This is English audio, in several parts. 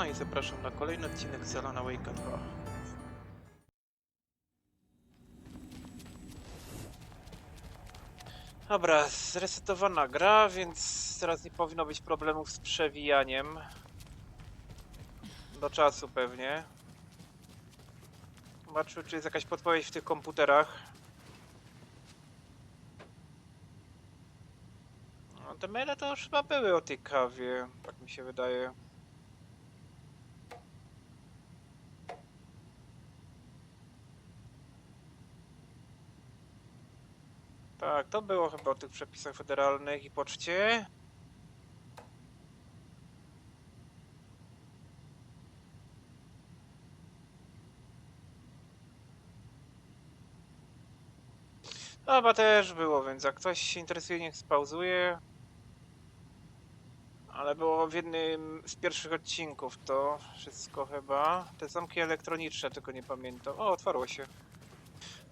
No i zapraszam na kolejny odcinek z Alana Wake'a 2. Dobra, zresetowana gra, więc teraz nie powinno być problemów z przewijaniem. Do czasu pewnie. Zobaczmy, czy jest jakaś podpowiedź w tych komputerach. No, te maile to już chyba były o tej kawie, tak mi się wydaje. Tak, to było chyba o tych przepisach federalnych i poczcie. No, chyba też było, więc jak ktoś się interesuje, niech spauzuje. Ale było w jednym z pierwszych odcinków to wszystko chyba. Te zamki elektroniczne, tylko nie pamiętam. O, otwarło się.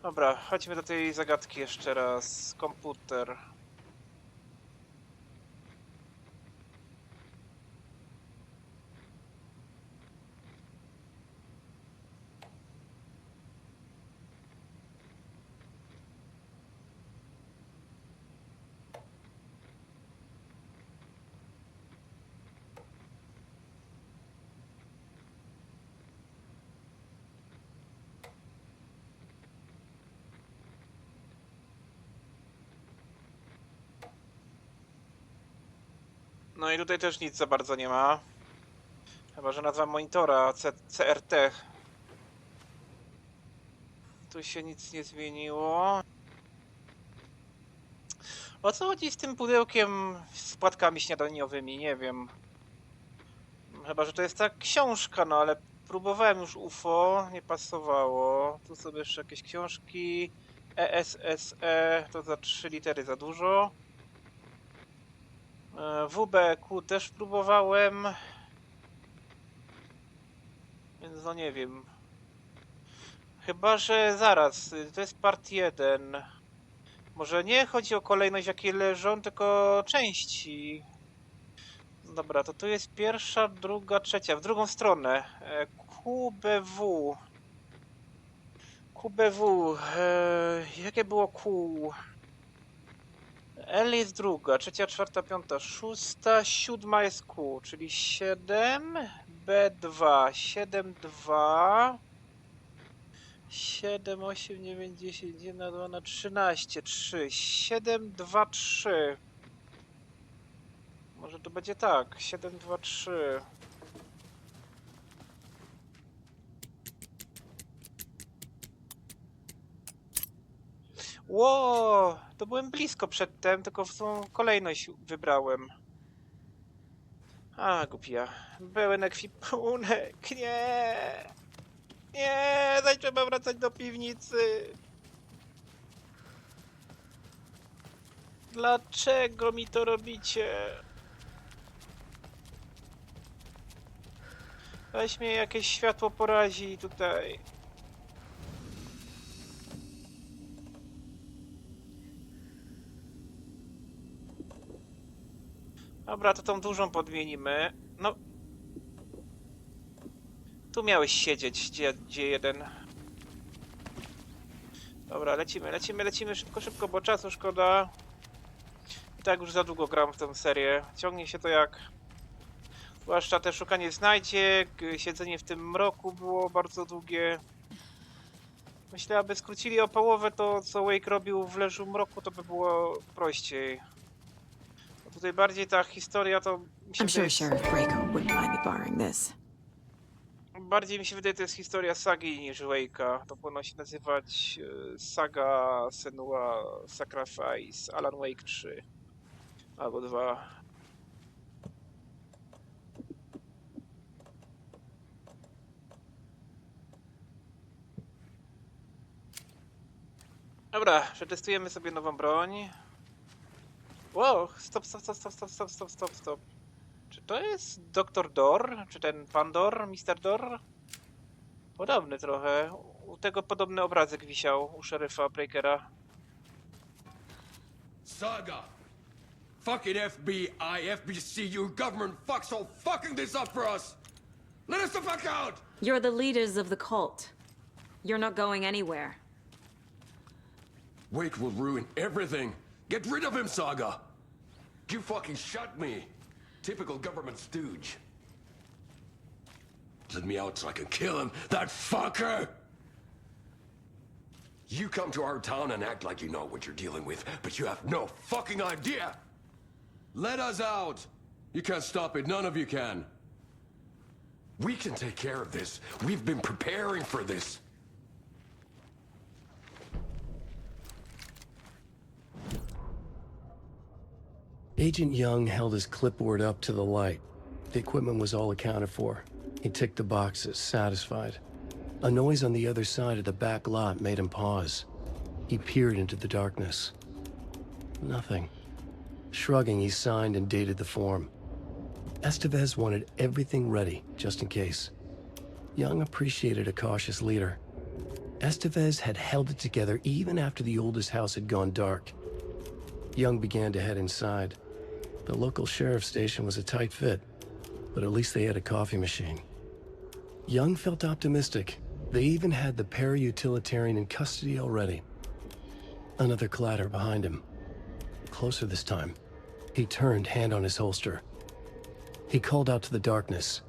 Dobra, chodźmy do tej zagadki jeszcze raz. Komputer. No i tutaj też nic za bardzo nie ma. Chyba że nazwa monitora CRT. Tu się nic nie zmieniło. O co chodzi z tym pudełkiem z płatkami śniadaniowymi? Nie wiem. Chyba że to jest ta książka, no ale próbowałem już UFO, nie pasowało. Tu sobie jeszcze jakieś książki. ESSE to za 3 litery za dużo. WBQ też próbowałem. Więc no nie wiem. Chyba że zaraz, to jest part 1. Może nie chodzi o kolejność jakie leżą, tylko części. Dobra, to tu jest pierwsza, druga, trzecia, w drugą stronę. QBW. QBW. Jakie było Q? L jest druga, trzecia, czwarta, piąta, szósta, siódma jest Q, czyli 7, B2, 7, 2, 7, 8, 9, 10, 1, 2, na 13, 3, 7, 2, 3. Może to będzie tak, 7, 2, 3. Ło, to byłem blisko przedtem, tylko w tą kolejność wybrałem. A, głupia. Pełen ekwipunek, nie! Nie, trzeba wracać do piwnicy. Dlaczego mi to robicie? Weź mnie jakieś światło porazi tutaj. Dobra, to tą dużą podmienimy. No. Tu miałeś siedzieć, gdzie jeden. Dobra, lecimy szybko, szybko, bo czasu szkoda. I tak już za długo gram w tę serię. Ciągnie się to jak... Zwłaszcza te szukanie znajdziek, siedzenie w tym mroku było bardzo długie. Myślę, aby skrócili o połowę to, co Wake robił w leżu mroku, to by było prościej. Bo tutaj bardziej ta historia to... Bardziej mi się wydaje, to jest historia sagi niż Wake'a. To powinno się nazywać Saga Senua Sacrifice Alan Wake 3 albo 2. Dobra, przetestujemy sobie nową broń. Wow, stop. Czy to jest Dr. Dor? Czy ten Pan Dor? Mr. Dor? Podobny trochę. U tego podobny obrazek wisiał, u szeryfa Breakera. Saga! Fucking FBI, FBC, your government fucks all fucking this up for us! Let us the fuck out! You're the leaders of the cult. You're not going anywhere. Wake will ruin everything. Get rid of him, Saga! You fucking shot me! Typical government stooge. Let me out so I can kill him, that fucker! You come to our town and act like you know what you're dealing with, but you have no fucking idea! Let us out! You can't stop it, none of you can. We can take care of this. We've been preparing for this. Agent Young held his clipboard up to the light. The equipment was all accounted for. He ticked the boxes, satisfied. A noise on the other side of the back lot made him pause. He peered into the darkness. Nothing. Shrugging, he signed and dated the form. Estevez wanted everything ready, just in case. Young appreciated a cautious leader. Estevez had held it together even after the oldest house had gone dark. Young began to head inside. The local sheriff's station was a tight fit, but at least they had a coffee machine. Young felt optimistic. They even had the para-utilitarian in custody already. Another clatter behind him. Closer this time. He turned, hand on his holster. He called out to the darkness.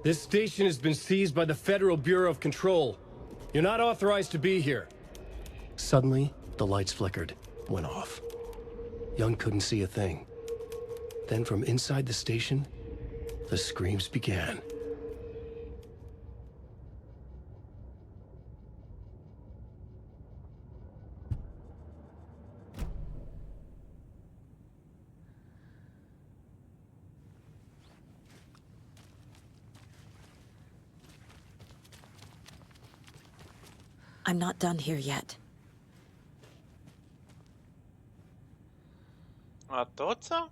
This station has been seized by the Federal Bureau of Control. You're not authorized to be here. Suddenly, the lights flickered, went off. Young couldn't see a thing. Then from inside the station, the screams began. I'm not done here yet. A to co?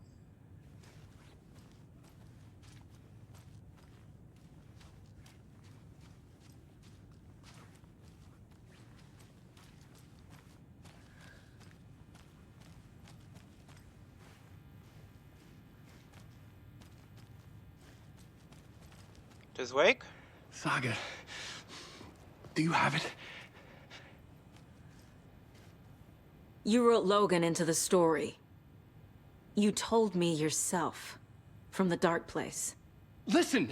To jest Wake? Saga, do you have it? You wrote Logan into the story. You told me yourself. From the dark place. Listen!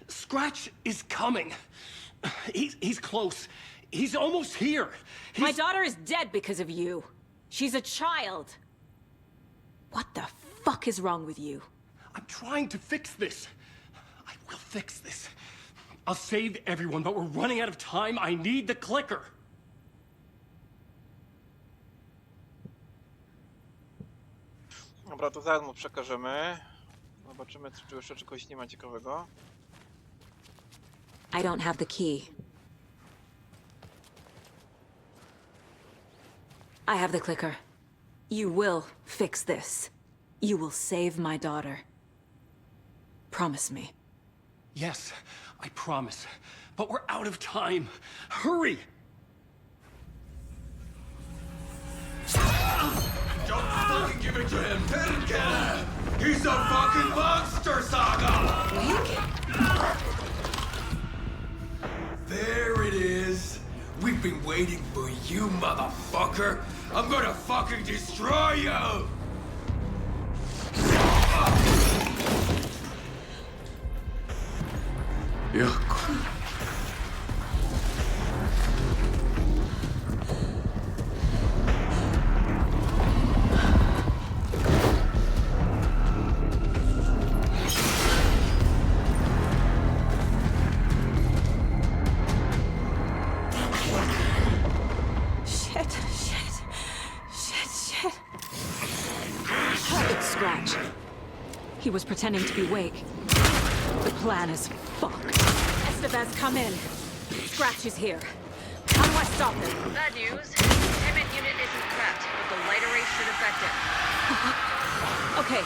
Scratch is coming. He's close. He's almost here. My daughter is dead because of you. She's a child. What the fuck is wrong with you? I'm trying to fix this. I will fix this. I'll save everyone, but we're running out of time. I need the clicker. Dobra, to zaraz mu przekażemy. Zobaczymy, czy jeszcze czegoś nie ma ciekawego. I don't have the key. I have the clicker. You will fix this. You will save my daughter. Promise me. Yes, I promise. But we're out of time. Hurry! Don't fucking give it to him! Let him get him! He's a fucking monster, Saga! There it is! We've been waiting for you, motherfucker! I'm gonna fucking destroy you! It's Scratch. He was pretending to be Wake. The plan is fucked. Estevez, come in. Scratch is here. How do I stop him? Bad news. The containment unit isn't cracked, but the light array should affect it. Okay,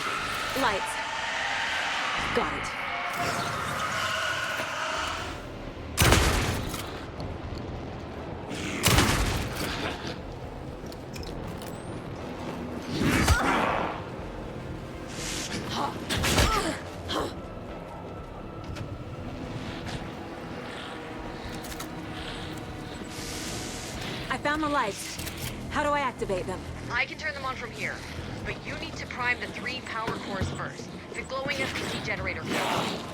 lights. Got it. on the lights. How do I activate them? I can turn them on from here, but you need to prime the 3 power cores first. The glowing FBC generator fails.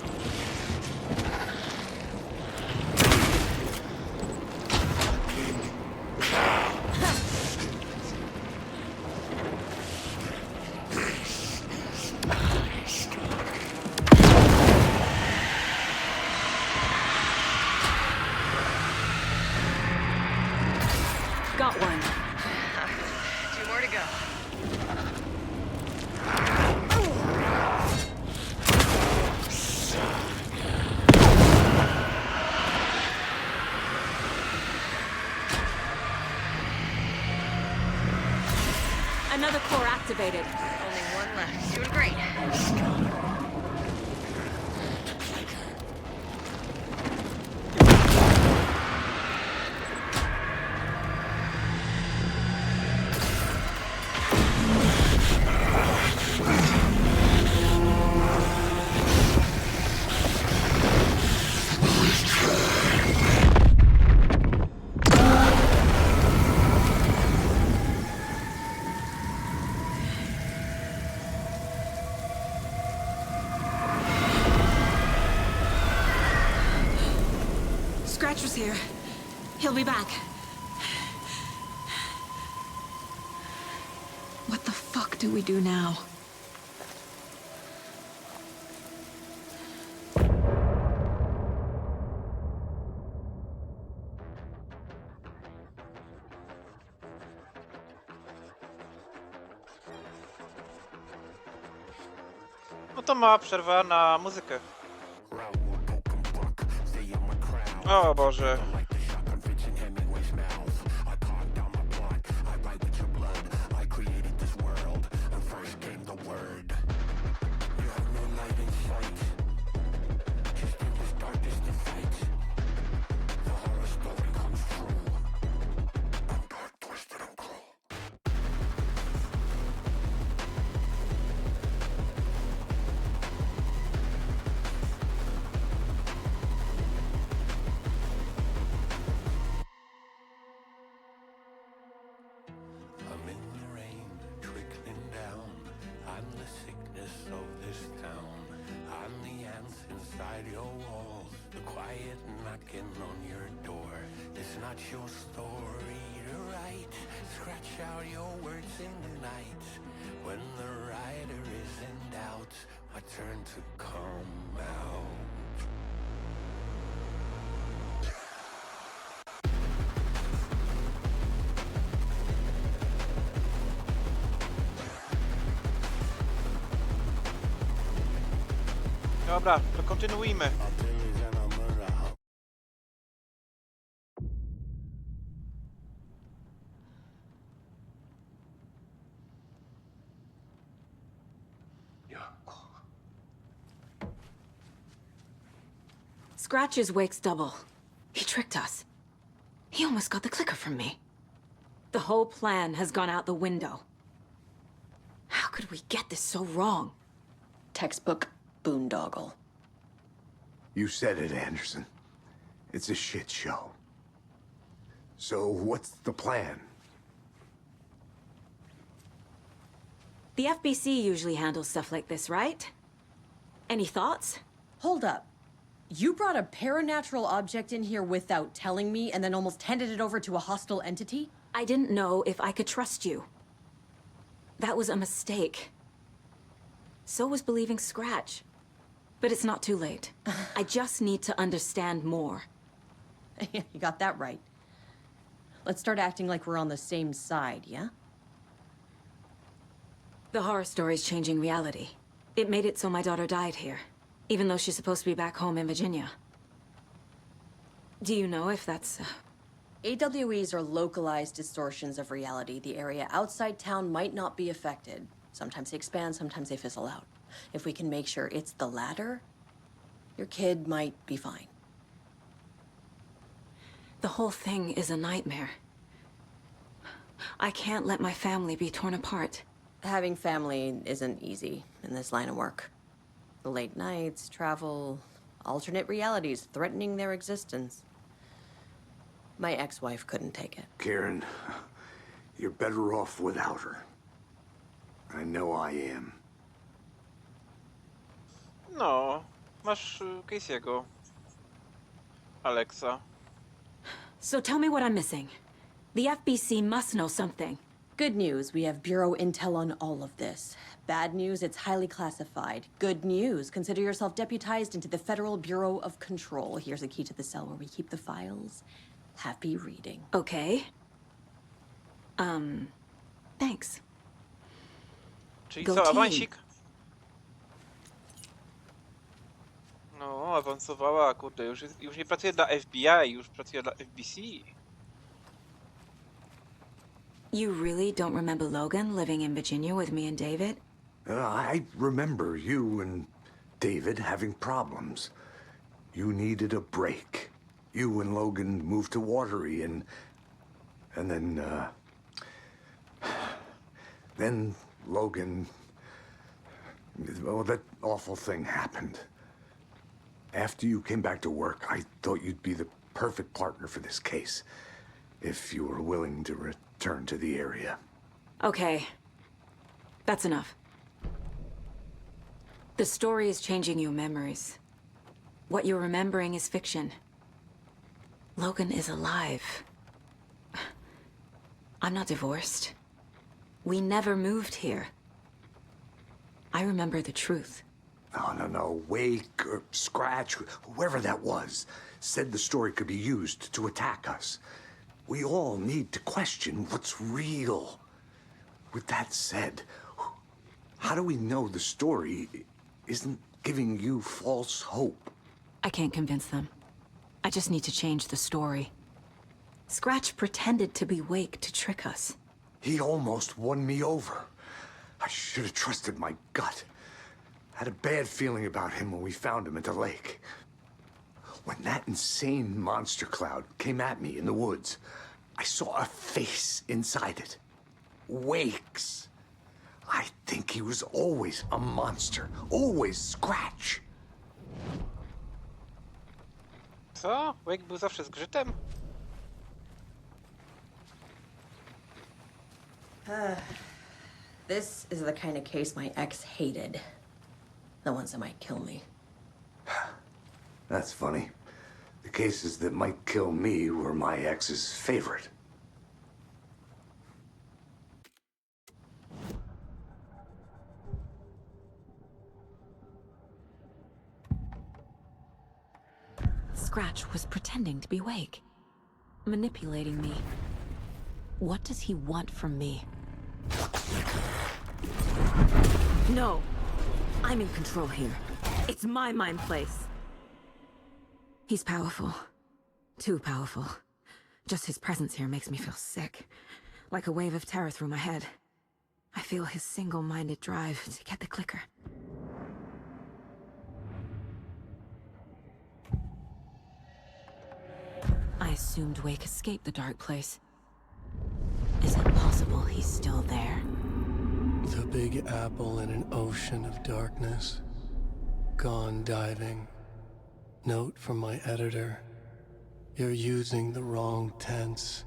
Got one. 2 more to go. Another core activated. Only one left. Doing great. Scratch was here. He'll be back. What the fuck do we do now? No to mała przerwa na muzykę. O Boże. I'm in the rain, trickling down. I'm the sickness of this town. I'm the ants inside your walls, the quiet knocking on your door. It's not your story to write. Scratch out your words in the night. When the writer is in doubt, my turn to come out. Dobra, to kontynuujmy. Scratch's wake's double. He tricked us. He almost got the clicker from me. The whole plan has gone out the window. How could we get this so wrong? Textbook boondoggle. You said it, Anderson. It's a shit show. So what's the plan? The FBC usually handles stuff like this, right? Any thoughts? Hold up. You brought a paranatural object in here without telling me and then almost handed it over to a hostile entity? I didn't know if I could trust you. That was a mistake. So was believing Scratch. But it's not too late. I just need to understand more. You got that right. Let's start acting like we're on the same side, yeah? The horror story's changing reality. It made it so my daughter died here, even though she's supposed to be back home in Virginia. Do you know if that's... AWEs are localized distortions of reality. The area outside town might not be affected. Sometimes they expand, sometimes they fizzle out. If we can make sure it's the latter, your kid might be fine. The whole thing is a nightmare. I can't let my family be torn apart. Having family isn't easy in this line of work. The late nights, travel, alternate realities threatening their existence. My ex-wife couldn't take it. Karen, you're better off without her. I know I am. No, masz Casey'ego. Alexa. So tell me what I'm missing. The FBC must know something. Good news, we have Bureau intel on all of this. Bad news, it's highly classified. Good news, consider yourself deputized into the Federal Bureau of Control. Here's a key to the cell where we keep the files. Happy reading. Okay. Thanks. Czyli Go co, team. awansik? No, awansowała, kurde, już nie pracuje dla FBI, już pracuje dla FBC. You really don't remember Logan living in Virginia with me and David? I remember you and David having problems. You needed a break. You and Logan moved to Watery and then Logan, well, that awful thing happened. After you came back to work, I thought you'd be the perfect partner for this case, if you were willing to return to the area. Okay. That's enough. The story is changing your memories. What you're remembering is fiction. Logan is alive. I'm not divorced. We never moved here. I remember the truth. No. Wake or Scratch, whoever that was, said the story could be used to attack us. We all need to question what's real. With that said, how do we know the story isn't giving you false hope? I can't convince them. I just need to change the story. Scratch pretended to be Wake to trick us. He almost won me over. I should have trusted my gut. Had a bad feeling about him when we found him at the lake. When that insane monster cloud came at me in the woods, I saw a face inside it. Wake's. I think he was always a monster. Always Scratch. Co? Wake był zawsze zgrzytem? This is the kind of case my ex hated. The ones that might kill me. That's funny. The cases that might kill me were my ex's favorite. Scratch was pretending to be Wake. Manipulating me. What does he want from me? No! I'm in control here. It's my mind place. He's powerful. Too powerful. Just his presence here makes me feel sick. Like a wave of terror through my head. I feel his single-minded drive to get the clicker. I assumed Wake escaped the dark place. Is it possible he's still there? The Big Apple in an ocean of darkness. Gone diving. Note from my editor. You're using the wrong tense.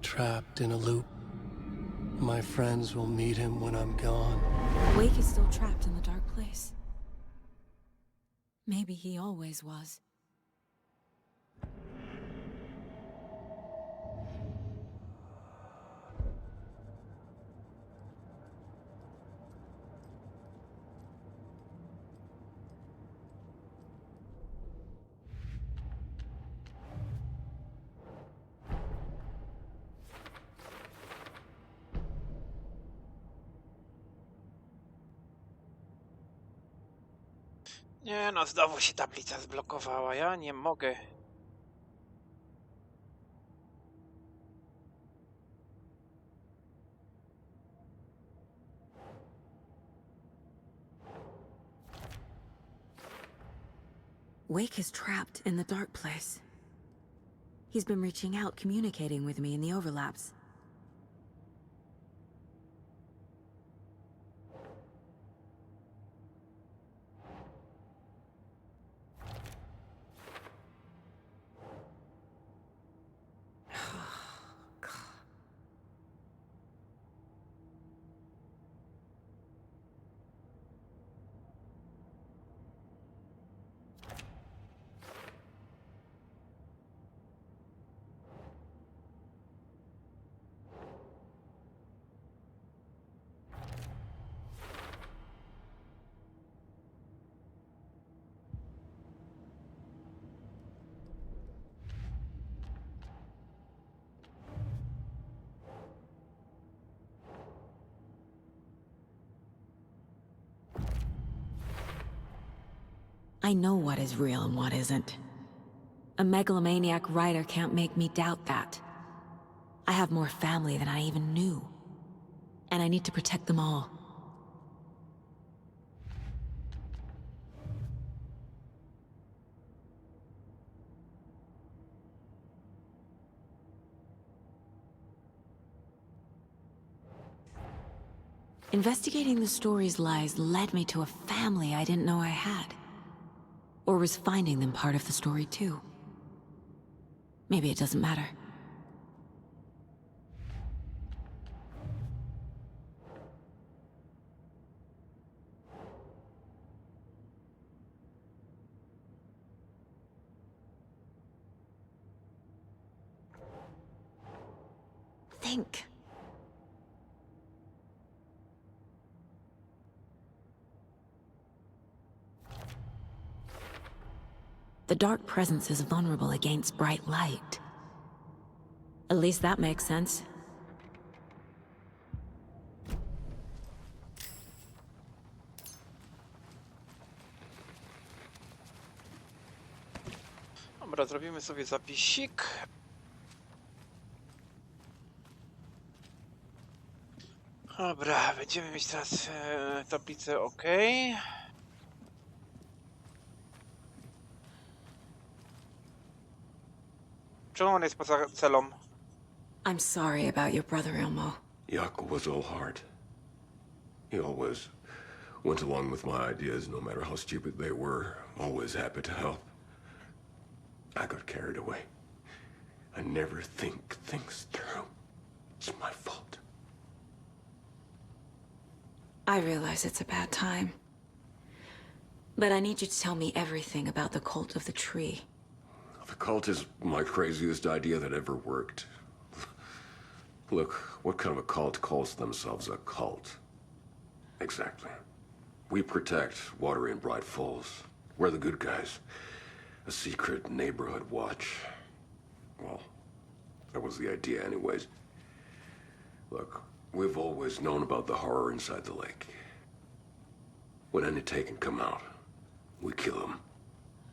Trapped in a loop. My friends will meet him when I'm gone. Wake is still trapped in the dark place. Maybe he always was. Nie no, znowu się tablica zblokowała, ja nie mogę. Wake is trapped in the dark place. He's been reaching out, communicating with me in the overlaps. I know what is real and what isn't. A megalomaniac writer can't make me doubt that. I have more family than I even knew. And I need to protect them all. Investigating the story's lies led me to a family I didn't know I had. Or was finding them part of the story too. Maybe it doesn't matter. Think. The dark presence is vulnerable against bright light. At least that makes sense. Dobra, zrobimy sobie zapisik. Dobra, będziemy mieć teraz tablicę OK. Czemu on jest poza celą? I'm sorry about your brother, Ilmo. Jaco was all heart. He always went along with my ideas, no matter how stupid they were. Always happy to help. I got carried away. I never think things through. It's my fault. I realize it's a bad time. But I need you to tell me everything about the Cult of the Tree. The cult is my craziest idea that ever worked. Look, what kind of a cult calls themselves a cult? Exactly. We protect Water in Bright Falls. We're the good guys. A secret neighborhood watch. Well, that was the idea anyways. Look, we've always known about the horror inside the lake. When any Taken come out, we kill them.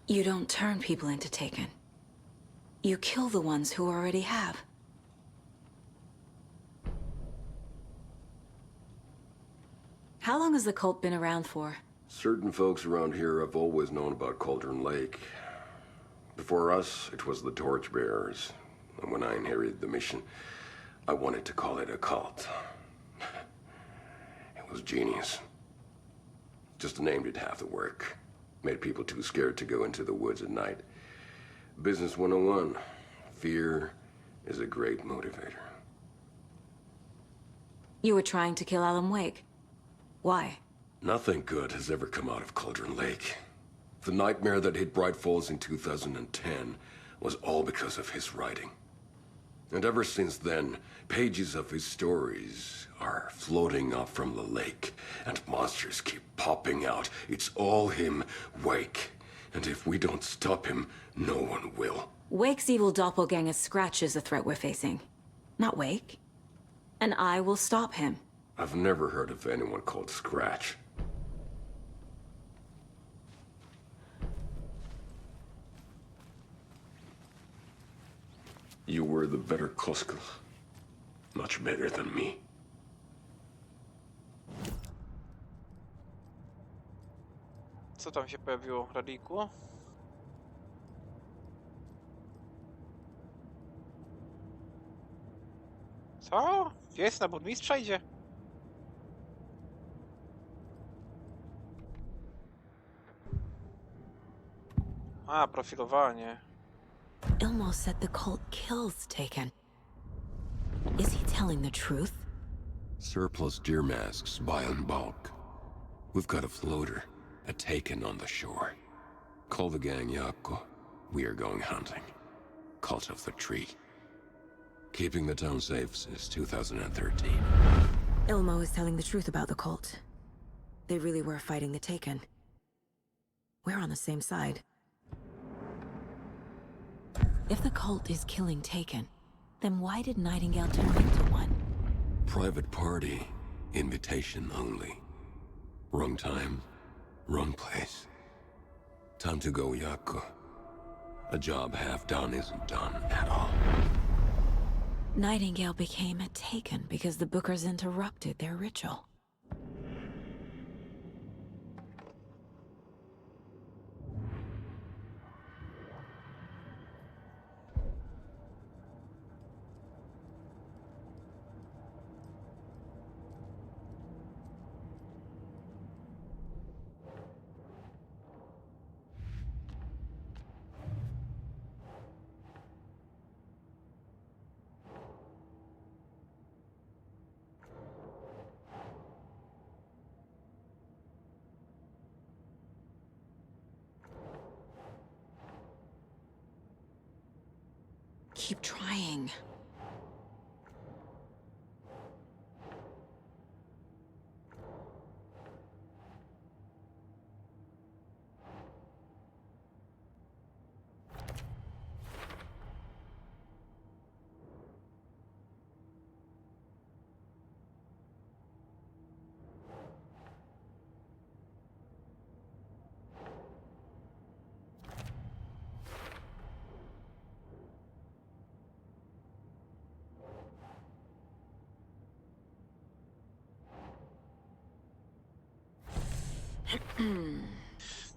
You don't turn people into Taken. You kill the ones who already have. How long has the cult been around for? Certain folks around here have always known about Cauldron Lake. Before us, it was the Torchbearers. And when I inherited the mission, I wanted to call it a cult. It was genius. Just the name did half the work. Made people too scared to go into the woods at night. Business 101. Fear is a great motivator. You were trying to kill Alan Wake. Why? Nothing good has ever come out of Cauldron Lake. The nightmare that hit Bright Falls in 2010 was all because of his writing. And ever since then, pages of his stories are floating up from the lake, and monsters keep popping out. It's all him, Wake. And if we don't stop him, no one will. Wake's evil doppelganger Scratch is the threat we're facing. Not Wake. And I will stop him. I've never heard of anyone called Scratch. You were the better Koskal. Much better than me. Co tam się pojawiło, Radiku? Co? Jest na burmistrza idzie? A, profilowanie. Ilmo said the cult kills Taken. Is he telling the truth? Surplus deer masks buy in bulk. We've got a floater, a Taken on the shore. Call the gang, Jaco. We are going hunting. Cult of the Tree. Keeping the town safe since 2013. Ilmo is telling the truth about the cult. They really were fighting the Taken. We're on the same side. If the cult is killing Taken, then why did Nightingale turn into one? Private party, invitation only. Wrong time, wrong place. Time to go, Yaku. A job half done isn't done at all. Nightingale became a taken because the Bookers interrupted their ritual. Keep trying.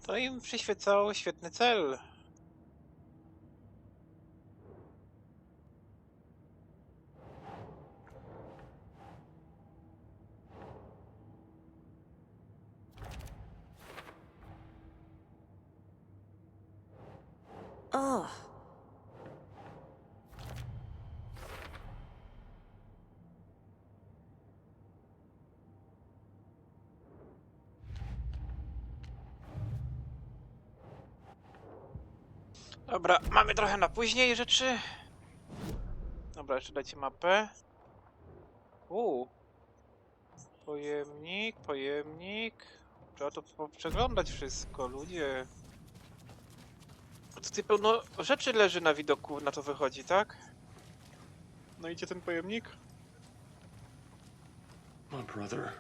To im przyświecał świetny cel. Ugh. Dobra, mamy trochę na później rzeczy. Dobra, jeszcze dajcie mapę. Pojemnik, pojemnik. Trzeba to przeglądać wszystko, ludzie. Tutaj pełno rzeczy leży na widoku, na to wychodzi, tak? No idzie ten pojemnik? My brother.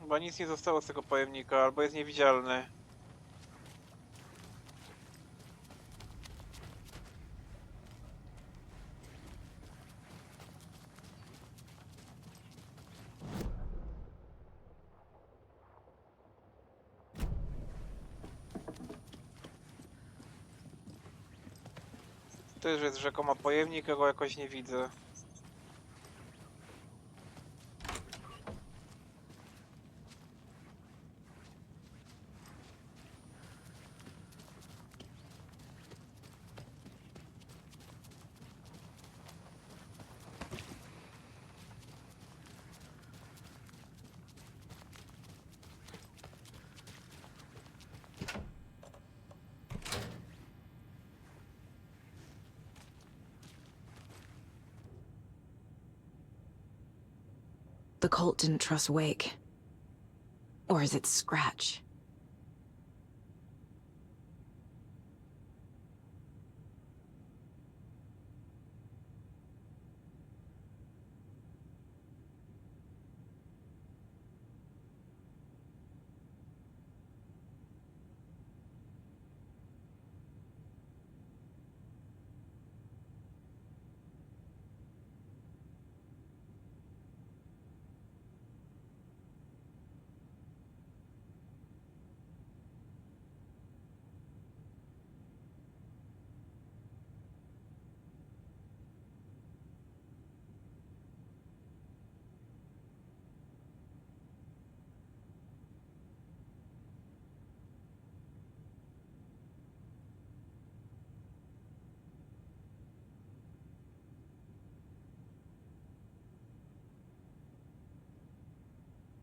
Chyba nic nie zostało z tego pojemnika, albo jest niewidzialny. Też jest rzekomo pojemnik, ja go jakoś nie widzę. The cult didn't trust Wake. Or is it Scratch?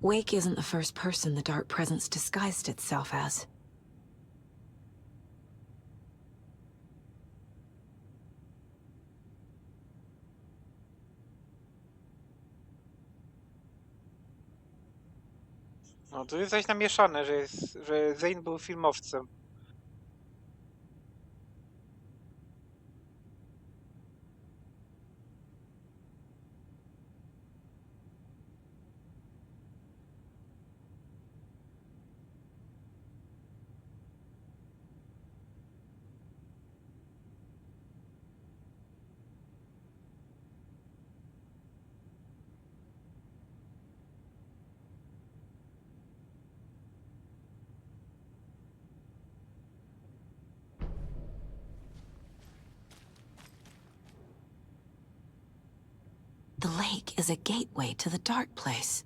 Wake isn't the first person the Dark Presence disguised itself as. No tu jest coś namieszane, że Zane był filmowcem. lake is a gateway to the dark place.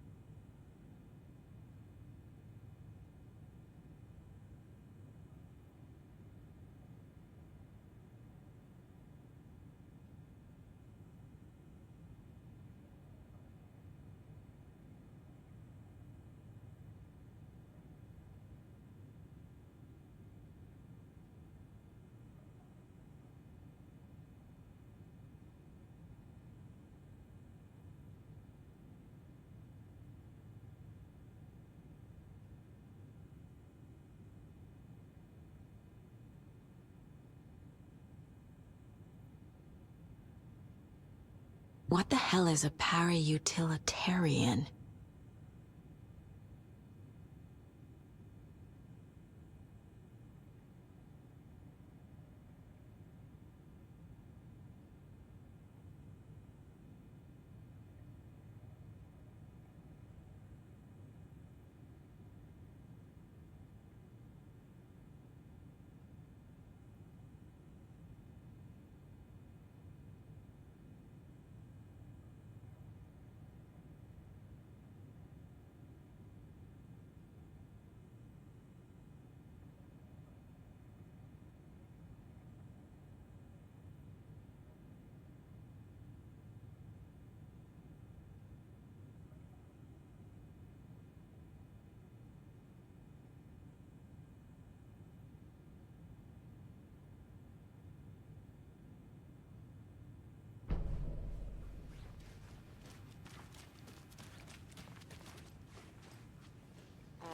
What the hell is a para-utilitarian?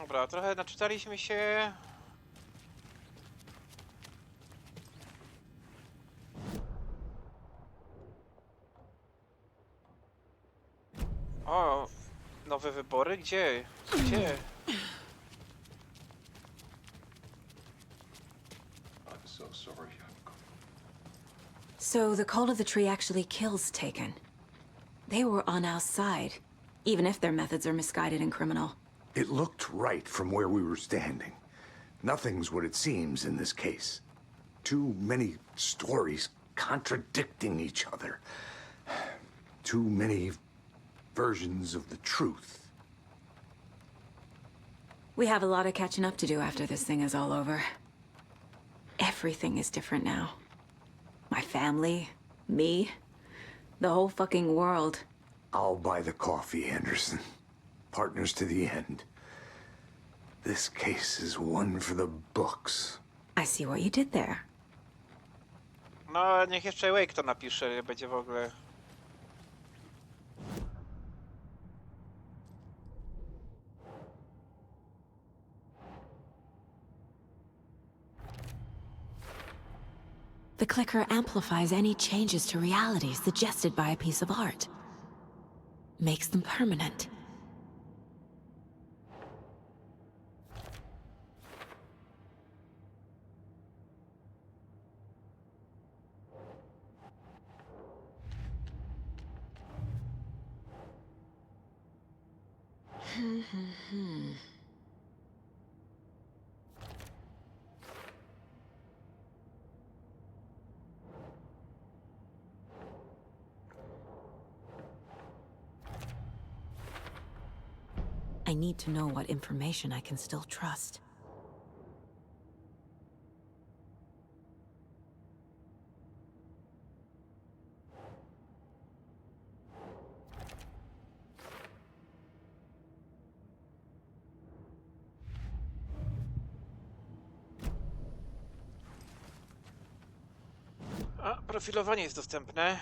Dobra, trochę naczytaliśmy się. O, nowe wybory? Gdzie? Gdzie? I'm so sorry. So the cult of the tree actually kills Taken. They were on our side, even if their methods are misguided and criminal. It looked right from where we were standing. Nothing's what it seems in this case. Too many stories contradicting each other. Too many versions of the truth. We have a lot of catching up to do after this thing is all over. Everything is different now. My family, me, the whole fucking world. I'll buy the coffee, Anderson. Partners to the end. This case is one for the books. I see what you did there. No, niech jeszcze Wake to napisze, będzie w ogóle. The clicker amplifies any changes to reality suggested by a piece of art. Makes them permanent. I need to know what information I can still trust. A, profilowanie jest dostępne.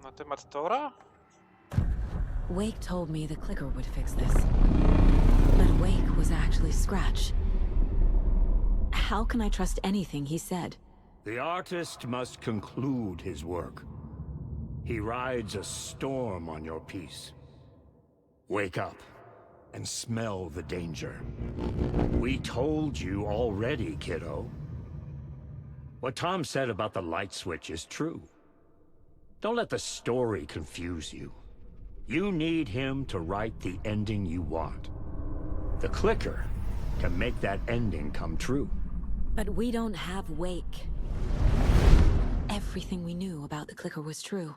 Na temat Tora? Wake told me the clicker would fix this. But Wake was actually Scratch. How can I trust anything he said? The artist must conclude his work. He rides a storm on your piece. Wake up and smell the danger. We told you already, kiddo. What Tom said about the light switch is true. Don't let the story confuse you. You need him to write the ending you want. The clicker can make that ending come true. But we don't have Wake. Every everything we knew about the clicker was true.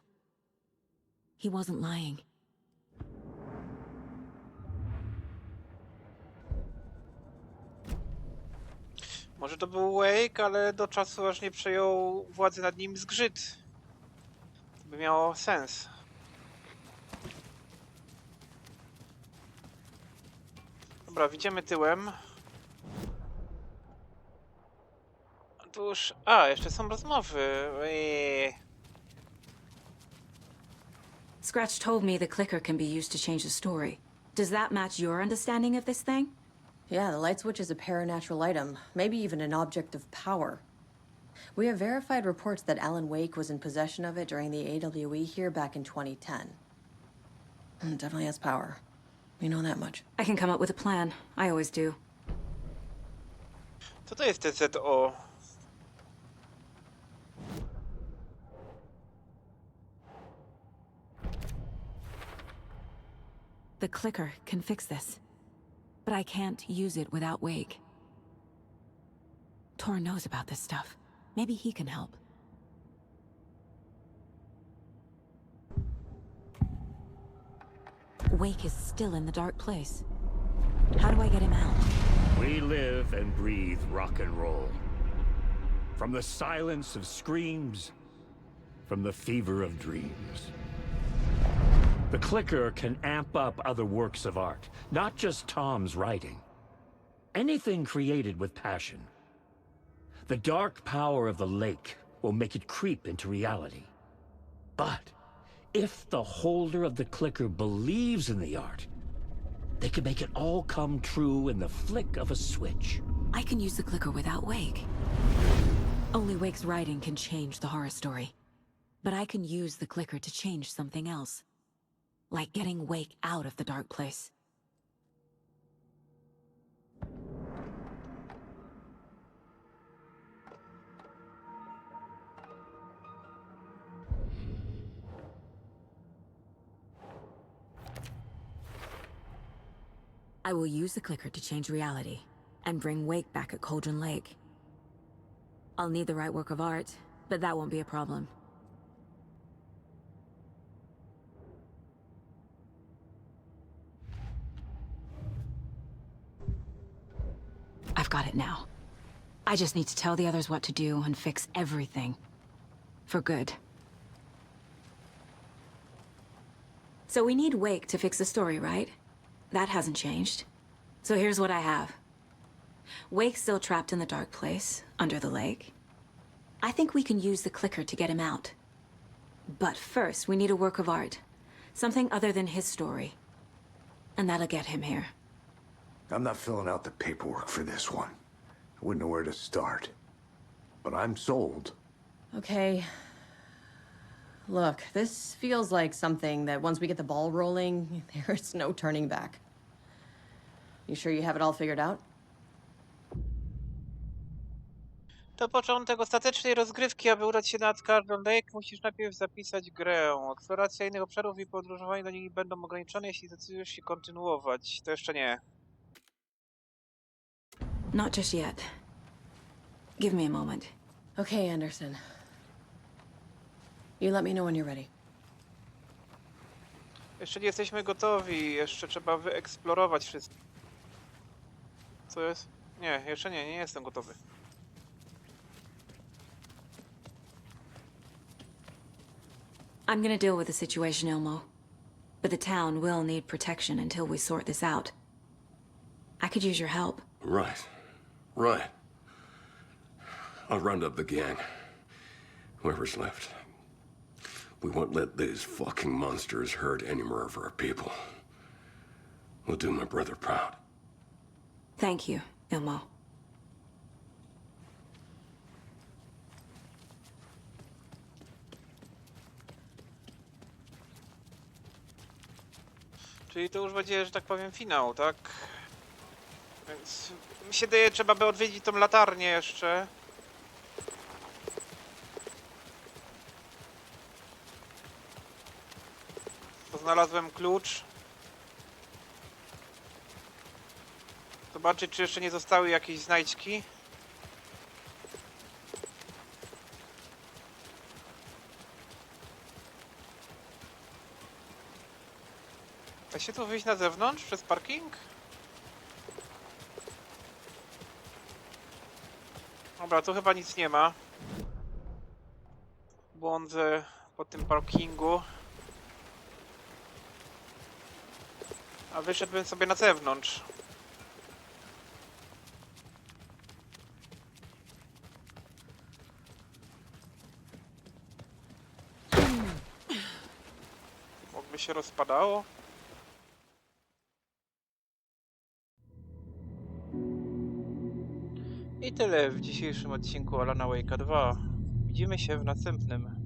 He wasn't lying. Może to był Wake, ale do czasu aż nie przejął władzy nad nim zgrzyt. To by miało sens. Dobra, widzimy tyłem. Otóż... A, jeszcze są rozmowy. Scratch told me the clicker can be used to change the story. Does that match your understanding of this thing? Yeah, the light switch is a paranatural item, maybe even an object of power. We have verified reports that Alan Wake was in possession of it during the AWE here back in 2010. It definitely has power. We know that much. I can come up with a plan. I always do. Co to jest TZO? The clicker can fix this. But I can't use it without Wake. Tor knows about this stuff. Maybe he can help. Wake is still in the dark place. How do I get him out? We live and breathe rock and roll. From the silence of screams, from the fever of dreams. The clicker can amp up other works of art, not just Tom's writing. Anything created with passion. The dark power of the lake will make it creep into reality. But if the holder of the clicker believes in the art, they can make it all come true in the flick of a switch. I can use the clicker without Wake. Only Wake's writing can change the horror story. But I can use the clicker to change something else. Like getting Wake out of the dark place. I will use the clicker to change reality and bring Wake back at Cauldron Lake. I'll need the right work of art, but that won't be a problem. I've got it now. I just need to tell the others what to do and fix everything. For good. So we need Wake to fix the story, right? That hasn't changed. So here's what I have. Wake's still trapped in the dark place, under the lake. I think we can use the clicker to get him out. But first, we need a work of art. Something other than his story. And that'll get him here. I'm not filling out the paperwork for this one. I wouldn't know where to start. But I'm sold. Okay. Look, this feels like something that once we get the ball rolling, there's no turning back. You sure you have it all figured out? To początek ostatecznej rozgrywki, aby udać się nad Cauldron Lake, musisz najpierw zapisać grę. Eksploracja innych obszarów i podróżowanie do nich będą ograniczone, jeśli zdecydujesz się kontynuować. To jeszcze nie. Not just yet. Give me a moment. Okay, Anderson. You let me know when you're ready. Jeszcze nie jesteśmy gotowi, jeszcze trzeba wyeksplorować wszystko. Co jest? Nie, jeszcze nie jestem gotowy. I'm gonna deal with the situation, Ilmo. But the town will need protection until we sort this out. I could use your help. Right. Right. I'll round up the gang. Whoever's left. We won't let these fucking monsters hurt any more of our people. We'll do my brother proud. Thank you, Ilmo. Czyli to już będzie, że tak powiem, finał, tak? Więc mi się daje, trzeba by odwiedzić tą latarnię jeszcze. Bo znalazłem klucz. Zobaczyć, czy jeszcze nie zostały jakieś znajdźki. Da się tu wyjść na zewnątrz przez parking? Dobra, tu chyba nic nie ma. Błądzę po tym parkingu. A wyszedłbym sobie na zewnątrz. Mogłoby się rozpadało. I tyle w dzisiejszym odcinku Alana Wake'a 2. Widzimy się w następnym.